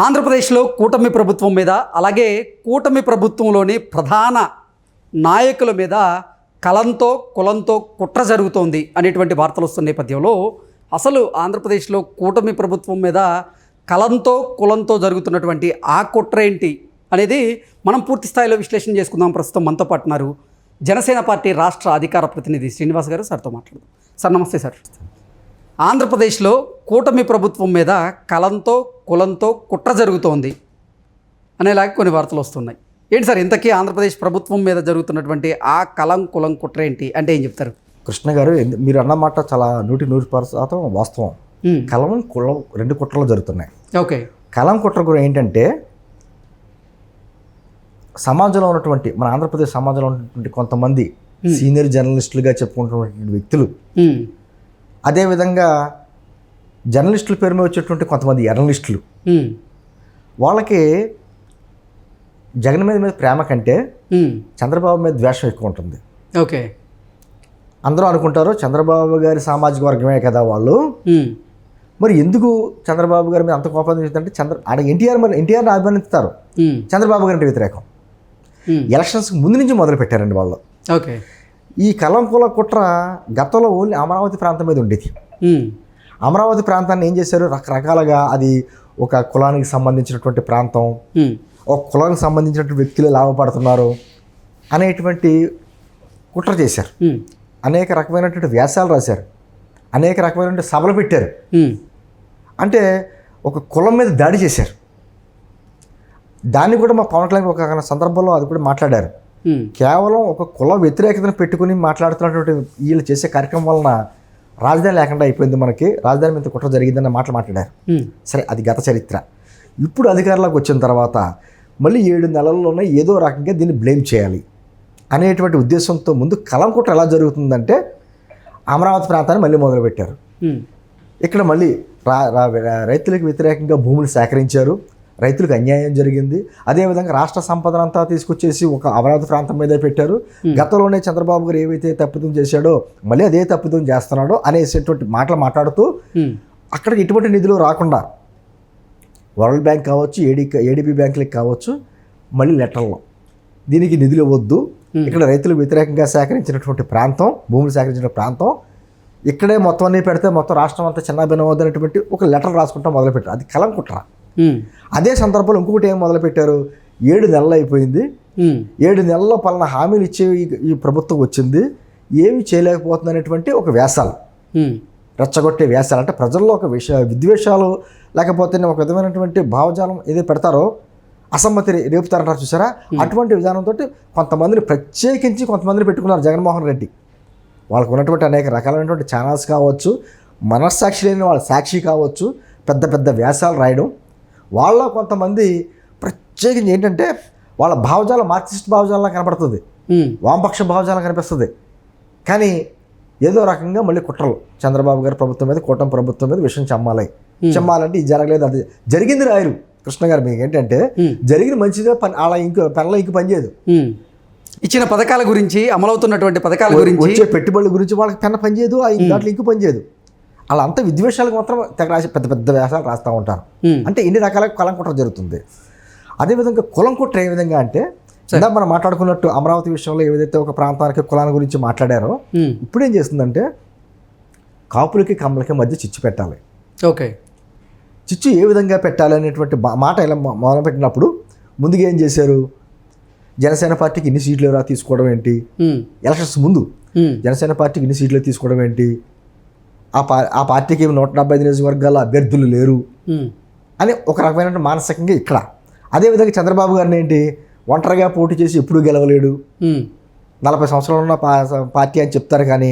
ఆంధ్రప్రదేశ్లో కూటమి ప్రభుత్వం మీద అలాగే కూటమి ప్రభుత్వంలోని ప్రధాన నాయకుల మీద కలంతో కులంతో కుట్ర జరుగుతోంది అనేటువంటి వార్తలు వస్తున్న నేపథ్యంలో అసలు ఆంధ్రప్రదేశ్లో కూటమి ప్రభుత్వం మీద కలంతో కులంతో జరుగుతున్నటువంటి ఆ కుట్ర ఏంటి అనేది మనం పూర్తి స్థాయిలో విశ్లేషణ చేసుకుందాం. ప్రస్తుతం మనతో పాటు ఉన్నారు జనసేన పార్టీ రాష్ట్ర అధికార ప్రతినిధి శ్రీనివాస్ గారు. సార్తో మాట్లాడదాం. సార్ నమస్తే సార్. ఆంధ్రప్రదేశ్లో కూటమి ప్రభుత్వం మీద కలంతో కులంతో కుట్ర జరుగుతోంది అనేలాగా కొన్ని వార్తలు వస్తున్నాయి. ఏంటి సార్ ఇంతకీ ఆంధ్రప్రదేశ్ ప్రభుత్వం మీద జరుగుతున్నటువంటి ఆ కలం కులం కుట్ర ఏంటి అంటే ఏం చెప్తారు? కృష్ణ గారు, మీరు అన్నమాట చాలా 100% వాస్తవం. కలం కులం రెండు కుట్రలు జరుగుతున్నాయి. ఓకే. కలం కుట్ర కూడా ఏంటంటే సమాజంలో ఉన్నటువంటి మన ఆంధ్రప్రదేశ్ సమాజంలో ఉన్నటువంటి కొంతమంది సీనియర్ జర్నలిస్టులుగా చెప్పుకుంటున్నటువంటి వ్యక్తులు, అదేవిధంగా జర్నలిస్టుల పేరు మీద వచ్చేటువంటి కొంతమంది జర్నలిస్టులు, వాళ్ళకి జగన్ మీద ప్రేమ కంటే చంద్రబాబు మీద ద్వేషం ఎక్కువ ఉంటుంది. ఓకే. అందరూ అనుకుంటారు చంద్రబాబు గారి సామాజిక వర్గమే కదా వాళ్ళు, మరి ఎందుకు చంద్రబాబు గారి మీద అంత కోపం అంటే ఎన్టీఆర్ని అభిమానిస్తారు, చంద్రబాబు గారి వ్యతిరేకం. ఎలక్షన్స్ ముందు నుంచి మొదలు పెట్టారండి వాళ్ళు. ఓకే. ఈ కలం కుల కుట్ర గతంలో ఓన్లీ అమరావతి ప్రాంతం మీద ఉండేది. అమరావతి ప్రాంతాన్ని ఏం చేశారు, రకరకాలుగా అది ఒక కులానికి సంబంధించినటువంటి ప్రాంతం, ఒక కులానికి సంబంధించినటువంటి వ్యక్తులు లాభపడుతున్నారు అనేటువంటి కుట్ర చేశారు. అనేక రకమైనటువంటి వ్యాసాలు రాశారు, అనేక రకమైనటువంటి సభలు పెట్టారు. అంటే ఒక కులం మీద దాడి చేశారు. దాన్ని కూడా మా పవన్ కళ్యాణ్ ఒక సందర్భంలో అది కూడా మాట్లాడారు. కేవలం ఒక కుల వ్యతిరేకతను పెట్టుకుని మాట్లాడుతున్నటువంటి వీళ్ళు చేసే కార్యక్రమం వలన రాజధాని లేకుండా అయిపోయింది, మనకి రాజధాని మీద కుట్ర జరిగిందన్న మాటలు మాట్లాడారు. సరే, అది గత చరిత్ర. ఇప్పుడు అధికారంలోకి వచ్చిన తర్వాత మళ్ళీ 7 నెలల్లోనే ఏదో రకంగా దీన్ని బ్లేమ్ చేయాలి అనేటువంటి ఉద్దేశంతో ముందు కలం కుట్ర ఎలా జరుగుతుందంటే అమరావతి ప్రాంతాన్ని మళ్ళీ మొదలుపెట్టారు. ఇక్కడ మళ్ళీ రైతులకు వ్యతిరేకంగా భూములు సేకరించారు, రైతులకు అన్యాయం జరిగింది. అదేవిధంగా రాష్ట్ర సంపదనంతా తీసుకొచ్చేసి ఒక అమరావతి ప్రాంతం మీదే పెట్టారు. గతంలోనే చంద్రబాబు గారు ఏవైతే తప్పిదం చేశాడో మళ్ళీ అదే తప్పిదం చేస్తున్నాడో అనేటువంటి మాటలు మాట్లాడుతూ అక్కడికి ఎటువంటి నిధులు రాకుండా వరల్డ్ బ్యాంక్ కావచ్చు, ఏడీబీ బ్యాంకులకు కావచ్చు, మళ్ళీ లెటర్లో దీనికి నిధులు ఇవ్వద్దు, ఇక్కడ రైతులకు వ్యతిరేకంగా సేకరించినటువంటి ప్రాంతం, భూములు సేకరించిన ప్రాంతం ఇక్కడే మొత్తం అన్నీ పెడితే మొత్తం రాష్ట్రం అంతా చిన్నభిన్నం అవుతున్నటువంటి ఒక లెటర్ రాసుకుంటా మొదలుపెట్టారు. అది కలం కుట్ర. అదే సందర్భంలో ఇంకొకటి ఏం మొదలుపెట్టారు, 7 నెలలు అయిపోయింది, 7 నెలల్లో పలానా హామీలు ఇచ్చే ఈ ప్రభుత్వం వచ్చింది, ఏమి చేయలేకపోతుంది అనేటువంటి ఒక వ్యాసాలు, రెచ్చగొట్టే వ్యాసాలు. అంటే ప్రజల్లో ఒక విద్వేషాలు లేకపోతే ఒక విధమైనటువంటి భావజాలం ఏదో పెడతారో అసమ్మతి రేపుతారంటారు చూసారా, అటువంటి విధానంతో కొంతమందిని ప్రత్యేకించి కొంతమందిని పెట్టుకున్నారు జగన్మోహన్ రెడ్డి. వాళ్ళకు ఉన్నటువంటి అనేక రకాలైనటువంటి ఛానల్స్ కావచ్చు, మనస్సాక్షి లేని వాళ్ళ సాక్షి కావచ్చు, పెద్ద పెద్ద వ్యాసాలు రాయడం. వాళ్ళ కొంతమంది ప్రత్యేకించి ఏంటంటే వాళ్ళ భావజాలం మార్క్సిస్ట్ భావజాలంలా కనపడుతుంది, వామపక్ష భావజాలం కనిపిస్తుంది. కానీ ఏదో రకంగా మళ్ళీ కుట్రలు చంద్రబాబు గారి ప్రభుత్వం మీద, కూటమి ప్రభుత్వం మీద విషయం చెమ్మాలంటే ఇది జరగలేదు, అది జరిగింది రాయరు. కృష్ణ గారు, మీకు ఏంటంటే జరిగిన మంచిదే, అలా పనిలో ఇంక పనిచేయదు. ఇచ్చిన పథకాల గురించి, అమలవుతున్నటువంటి పథకాల గురించి, వచ్చే పెట్టుబడుల గురించి వాళ్ళకి పెన్న పనిచేయదు, దాంట్లో ఇంక పనిచేయదు. అలా అంతా విద్వేషాలకు మాత్రం తెగ రాసి పెద్ద పెద్ద వ్యాసాలు రాస్తూ ఉంటారు. అంటే ఇన్ని రకాల కులం కుట్ర జరుగుతుంది. అదేవిధంగా కులం కుట్ర ఏ విధంగా అంటే ఇందాక మనం మాట్లాడుకున్నట్టు అమరావతి విషయంలో ఏదైతే ఒక ప్రాంతానికి కులాల గురించి మాట్లాడారో, ఇప్పుడు ఏం చేస్తుందంటే కాపులకి కమ్మలకి మధ్య చిచ్చు పెట్టాలి. ఓకే. చిచ్చు ఏ విధంగా పెట్టాలి అనేటువంటి మాట ఇలా మొదలుపెట్టినప్పుడు ముందుగా ఏం చేశారు, జనసేన పార్టీకి ఇన్ని సీట్లు తీసుకోవడం ఏంటి, ఎలక్షన్స్ ముందు జనసేన పార్టీకి ఇన్ని సీట్లు తీసుకోవడం ఏంటి, ఆ పార్టీకి 175 నియోజకవర్గాల అభ్యర్థులు లేరు అని ఒక రకమైన మానసికంగా ఇక్కడ. అదేవిధంగా చంద్రబాబు గారిని ఏంటి, ఒంటరిగా పోటీ చేసి ఎప్పుడూ గెలవలేడు, 40 సంవత్సరాలు ఉన్న పార్టీ అని చెప్తారు, కానీ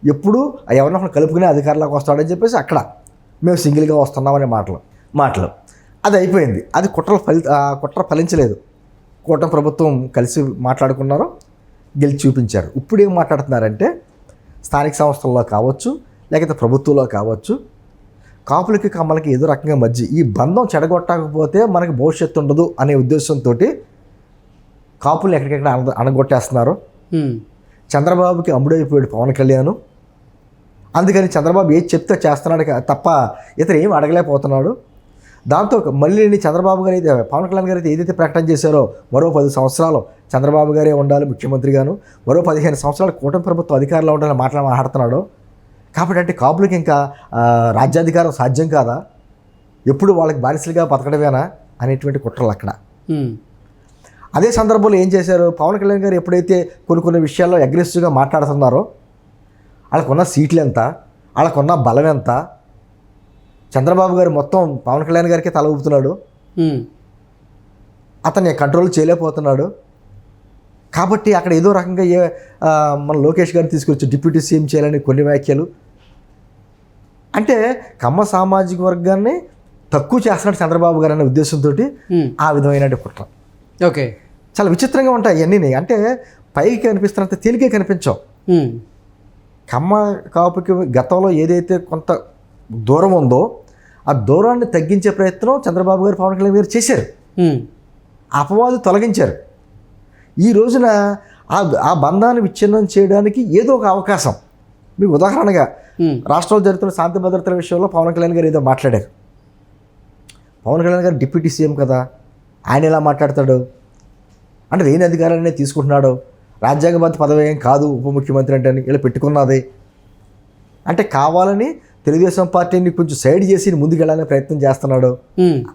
ఎప్పుడు ఎవరినొకరు కలుపుకునే అధికారంలోకి వస్తాడని చెప్పేసి అక్కడ మేము సింగిల్గా వస్తున్నామనే మాటలు అది అయిపోయింది. అది కుట్ర ఫలించలేదు. కూటమి ప్రభుత్వం కలిసి మాట్లాడుకున్నారు, గెలిచి చూపించారు. ఇప్పుడు ఏం మాట్లాడుతున్నారంటే స్థానిక సంస్థల్లో కావచ్చు, లేకపోతే ప్రభుత్వంలో కావచ్చు, కాపులకి కమ్మలకి ఏదో రకంగా మధ్య ఈ బంధం చెడగొట్టకపోతే మనకి భవిష్యత్తు ఉండదు అనే ఉద్దేశంతో కాపులు ఎక్కడికెక్కడ అనగొట్టేస్తున్నారు. చంద్రబాబుకి అమ్ముడైపోయాడు పవన్ కళ్యాణ్. అందుకని చంద్రబాబు ఏది చెప్తే చేస్తున్నాడు తప్ప ఇతను ఏం అడగలేకపోతున్నాడు. దాంతో మళ్ళీ చంద్రబాబు గారు అయితే పవన్ కళ్యాణ్ గారు అయితే ఏదైతే ప్రకటన చేశారో మరో 10 సంవత్సరాలు చంద్రబాబు గారే ఉండాలి ముఖ్యమంత్రిగాను, మరో 15 సంవత్సరాలు కూటమి ప్రభుత్వం అధికారంలో ఉండాలని మాట్లాడుతున్నాడు. కాబట్టి అంటే కాపులకి ఇంకా రాజ్యాధికారం సాధ్యం కాదా, ఎప్పుడు వాళ్ళకి బానిసలుగా బతకడమేనా అనేటువంటి కుట్రలు అక్కడ. అదే సందర్భంలో ఏం చేశారు, పవన్ కళ్యాణ్ గారు ఎప్పుడైతే కొన్ని విషయాల్లో అగ్రెసివ్గా మాట్లాడుతున్నారో వాళ్ళకున్న సీట్లు ఎంత, వాళ్ళకున్న బలం ఎంత, చంద్రబాబు గారు మొత్తం పవన్ కళ్యాణ్ గారికి తల ఊపుతున్నాడు, అతన్ని కంట్రోల్ చేయలేకపోతున్నాడు. కాబట్టి అక్కడ ఏదో రకంగా మన లోకేష్ గారిని తీసుకొచ్చి డిప్యూటీ సీఎం చేయాలని కొన్ని వ్యాఖ్యలు, అంటే కమ్మ సామాజిక వర్గాన్ని తక్కువ చేస్తున్నాడు చంద్రబాబు గారు అనే ఉద్దేశంతో ఆ విధమైన కుట్ర. ఓకే, చాలా విచిత్రంగా ఉంటాయి ఇవన్నీ. అంటే పైకి కనిపిస్తున్నంత తేలికే కనిపించవు. కమ్మ కాపుకి గతంలో ఏదైతే కొంత దూరం ఉందో ఆ దూరాన్ని తగ్గించే ప్రయత్నం చంద్రబాబు గారు పవన్ కళ్యాణ్ గారు చేశారు, అపవాదు తొలగించారు. ఈ రోజున ఆ బంధాన్ని విచ్ఛిన్నం చేయడానికి ఏదో ఒక అవకాశం. మీకు ఉదాహరణగా రాష్ట్రంలో జరుగుతున్న శాంతి భద్రతల విషయంలో పవన్ కళ్యాణ్ గారు ఏదో మాట్లాడారు. పవన్ కళ్యాణ్ గారు డిప్యూటీ సీఎం కదా, ఆయన ఎలా మాట్లాడతాడు అంటే లేని అధికారాలనే తీసుకుంటున్నాడు, రాజ్యాంగబద్ధ పదవి ఏం కాదు ఉప ముఖ్యమంత్రి అంటే ఇలా పెట్టుకున్నది అంటే కావాలని తెలుగుదేశం పార్టీని కొంచెం సైడ్ చేసి ముందుకెళ్ళాలని ప్రయత్నం చేస్తున్నాడు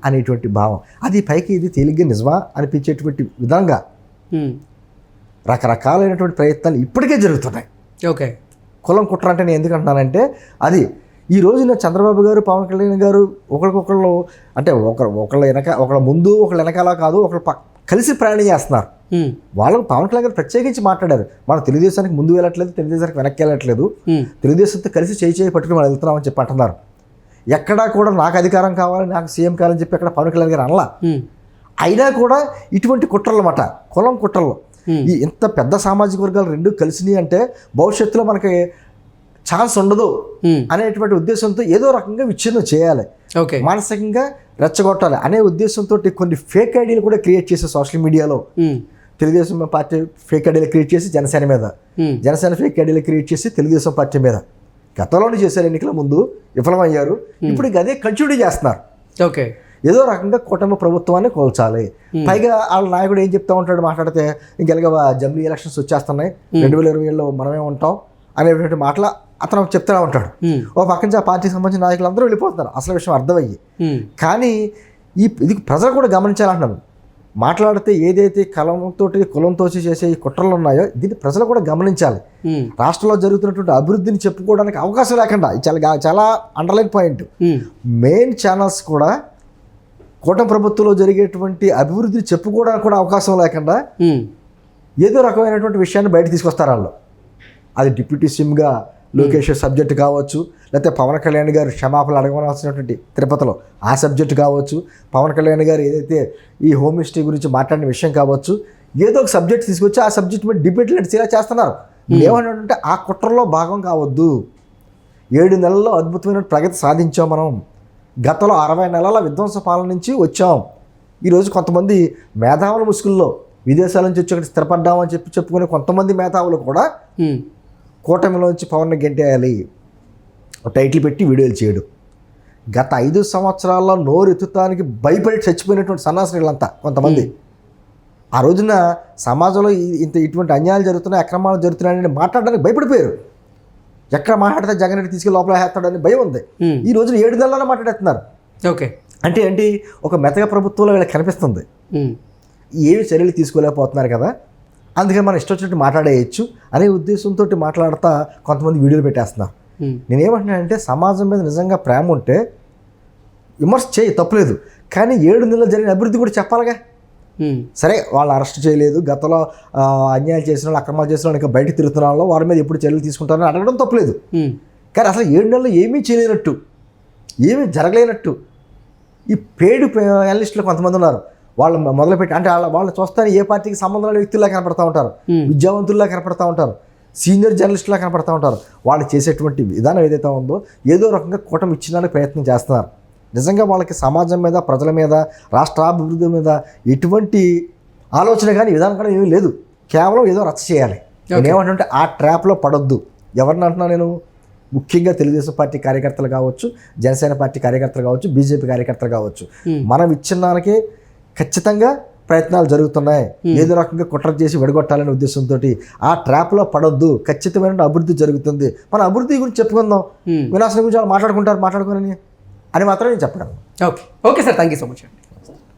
అనేటువంటి భావం. అది పైకి ఇది తేలిగ్గా నిజమా అనిపించేటువంటి విధంగా రకరకాలైనటువంటి ప్రయత్నాలు ఇప్పటికే జరుగుతున్నాయి. ఓకే, కులం కుట్ర అంటే నేను ఎందుకు అంటున్నానంటే అది ఈ రోజున చంద్రబాబు గారు పవన్ కళ్యాణ్ గారు ఒకరికొకళ్ళు అంటే ఒకళ్ళ ముందు ఒకళ్ళ వెనకాల కాదు, ఒకళ్ళు కలిసి ప్రయాణం చేస్తున్నారు. వాళ్ళకు పవన్ కళ్యాణ్ గారు ప్రత్యేకించి మాట్లాడారు, మనం తెలుగుదేశానికి ముందు వెళ్ళట్లేదు, తెలుగుదేశానికి వెనక్కి వెళ్ళట్లేదు, తెలుగుదేశంతో కలిసి చేయి పట్టుకుని మనం వెళ్తున్నామని చెప్పి అంటున్నారు. ఎక్కడా కూడా నాకు అధికారం కావాలి, నాకు సీఎం కావాలని చెప్పి అక్కడ పవన్ కళ్యాణ్ గారు అనలా. అయినా కూడా ఇటువంటి కుట్రలు అన్నమాట, కులం కుట్రలు. ఈ ఇంత పెద్ద సామాజిక వర్గాలు రెండు కలిసినాయి అంటే భవిష్యత్తులో మనకి ఛాన్స్ ఉండదు అనేటువంటి ఉద్దేశంతో ఏదో రకంగా విచ్ఛిన్నం చేయాలి, మానసికంగా రెచ్చగొట్టాలి అనే ఉద్దేశంతో కొన్ని ఫేక్ ఐడియాలు కూడా క్రియేట్ చేసే సోషల్ మీడియాలో. తెలుగుదేశం పార్టీ ఫేక్ ఐడియాలు క్రియేట్ చేసి జనసేన మీద, జనసేన ఫేక్ ఐడియాలు క్రియేట్ చేసి తెలుగుదేశం పార్టీ మీద గతంలోనే చేశారు, ఎన్నికల ముందు విఫలమయ్యారు, ఇప్పుడు అదే కంటిన్యూ చేస్తున్నారు. ఓకే, ఏదో రకంగా కుటుంబ ప్రభుత్వాన్ని కోల్చాలి. పైగా వాళ్ళ నాయకుడు ఏం చెప్తా ఉంటాడు మాట్లాడితే, ఇంకెలాగా జమిలీ ఎలక్షన్స్ వచ్చేస్తున్నాయి, 2027లో మనమే ఉంటాం అనేటువంటి మాటలు అతను చెప్తూనే ఉంటాడు. ఓ పక్క నుంచి ఆ పార్టీకి సంబంధించిన నాయకులు అందరూ వెళ్ళిపోతున్నారు అసలు విషయం అర్థమయ్యి. కానీ ఇది ప్రజలు కూడా గమనించాలంటున్నాను. మాట్లాడితే ఏదైతే కులంతో చేసే ఈ కుట్రలు ఉన్నాయో దీన్ని ప్రజలు కూడా గమనించాలి. రాష్ట్రంలో జరుగుతున్నటువంటి అభివృద్ధిని చెప్పుకోవడానికి అవకాశం లేకుండా చాలా అండర్లైన్ పాయింట్. మెయిన్ ఛానల్స్ కూడా కూటమి ప్రభుత్వంలో జరిగేటువంటి అభివృద్ధిని చెప్పుకోవడానికి కూడా అవకాశం లేకుండా ఏదో రకమైనటువంటి విషయాన్ని బయట తీసుకొస్తారు వాళ్ళు. అది డిప్యూటీ సీఎంగా లోకేష్ సబ్జెక్టు కావచ్చు, లేకపోతే పవన్ కళ్యాణ్ గారు క్షమాపణలు అడగవలసినటువంటి తిరుపతిలో ఆ సబ్జెక్టు కావచ్చు, పవన్ కళ్యాణ్ గారు ఏదైతే ఈ హోమ్ మినిస్ట్రీ గురించి మాట్లాడిన విషయం కావచ్చు, ఏదో ఒక సబ్జెక్ట్ తీసుకొచ్చి ఆ సబ్జెక్ట్ మీద డిబేట్లు ఇలా చేస్తున్నారు. ఏమన్నాడంటే ఆ కుట్రలో భాగం కావద్దు. 7 నెలల్లో అద్భుతమైన ప్రగతి సాధించాం మనం, గతంలో 60 నెలల విధ్వంస పాలన నుంచి వచ్చాం. ఈరోజు కొంతమంది మేధావుల ముసుగుల్లో విదేశాల నుంచి వచ్చి ఒకటి స్థిరపడ్డామని చెప్పుకునే కొంతమంది మేధావులు కూడా కూటమిలోంచి పవన్ గెంటేయాలి టైటిల్ పెట్టి వీడియోలు చేయడం. గత 5 సంవత్సరాల్లో నోరెత్తుతానికి భయపడి చచ్చిపోయినటువంటి సన్నాసులంతా కొంతమంది ఆ రోజున సమాజంలో ఇటువంటి అన్యాయాలు జరుగుతున్నాయి, అక్రమాలు జరుగుతున్నాయని మాట్లాడడానికి భయపడిపోయారు. ఎక్కడ మాట్లాడితే జగన్ రెడ్డి తీసుకెళ్ళి లోపల వేస్తాడని భయం ఉంది. ఈ రోజున 7 నెలల్లోనే మాట్లాడేస్తున్నారు. ఓకే, అంటే ఏంటి, ఒక మెతక ప్రభుత్వంలో వీళ్ళకి కనిపిస్తుంది ఏమి చర్యలు తీసుకోలేకపోతున్నారు కదా, అందుకని మనం ఇష్టం వచ్చినట్టు మాట్లాడేయచ్చు అనే ఉద్దేశంతో మాట్లాడతా కొంతమంది వీడియోలు పెట్టేస్తున్నారు. నేనేమంటున్నానంటే సమాజం మీద నిజంగా ప్రేమ ఉంటే విమర్శ చేయి తప్పులేదు, కానీ 7 నెలలు జరిగిన అభివృద్ధి కూడా చెప్పాలిగా. సరే వాళ్ళు అరెస్ట్ చేయలేదు, గతంలో అన్యాయాలు చేసిన వాళ్ళు అక్రమాలు చేసిన వాళ్ళు ఇంకా బయట తిరుగుతున్న వాళ్ళు వారి మీద ఎప్పుడు చర్యలు తీసుకుంటారని అడగడం తప్పులేదు. కానీ అసలు 7 నెలలు ఏమీ చేయలేనట్టు, ఏమీ జరగలేనట్టు ఈ పేడు అనలిస్టులు కొంతమంది ఉన్నారు. వాళ్ళు మొదలుపెట్టి అంటే వాళ్ళు చూస్తానే ఏ పార్టీకి సంబంధం లేని వ్యక్తుల్లా కనపడతా ఉంటారు, విద్యావంతుల్లా కనపడతా ఉంటారు, సీనియర్ జర్నలిస్టులా కనపడతా ఉంటారు. వాళ్ళు చేసేటువంటి విధానం ఏదైతే ఉందో ఏదో రకంగా కూటమి ఇచ్చడానికి ప్రయత్నం చేస్తున్నారు. నిజంగా వాళ్ళకి సమాజం మీద, ప్రజల మీద, రాష్ట్రాభివృద్ధి మీద ఎటువంటి ఆలోచన కానీ విధానం కానీ ఏమీ లేదు. కేవలం ఏదో రచ్చ చేయాలి. నేనేమంటుంటే ఆ ట్రాప్లో పడొద్దు. ఎవరిని అంటున్నా నేను, ముఖ్యంగా తెలుగుదేశం పార్టీ కార్యకర్తలు కావచ్చు, జనసేన పార్టీ కార్యకర్తలు కావచ్చు, బీజేపీ కార్యకర్తలు కావచ్చు, మనం విచ్ఛిన్నానికి ఖచ్చితంగా ప్రయత్నాలు జరుగుతున్నాయి. ఏదో రకంగా కుట్ర చేసి విడగొట్టాలనే ఉద్దేశంతో ఆ ట్రాప్లో పడొద్దు, ఖచ్చితమైన అభివృద్ధి జరుగుతుంది, మన అభివృద్ధి గురించి చెప్పుకుందాం, వినాశనం గురించి వాళ్ళు మాట్లాడుకుంటారు మాట్లాడుకోనని అని మాత్రం నేను చెప్పడం. Okay sir, thank you so much అండి.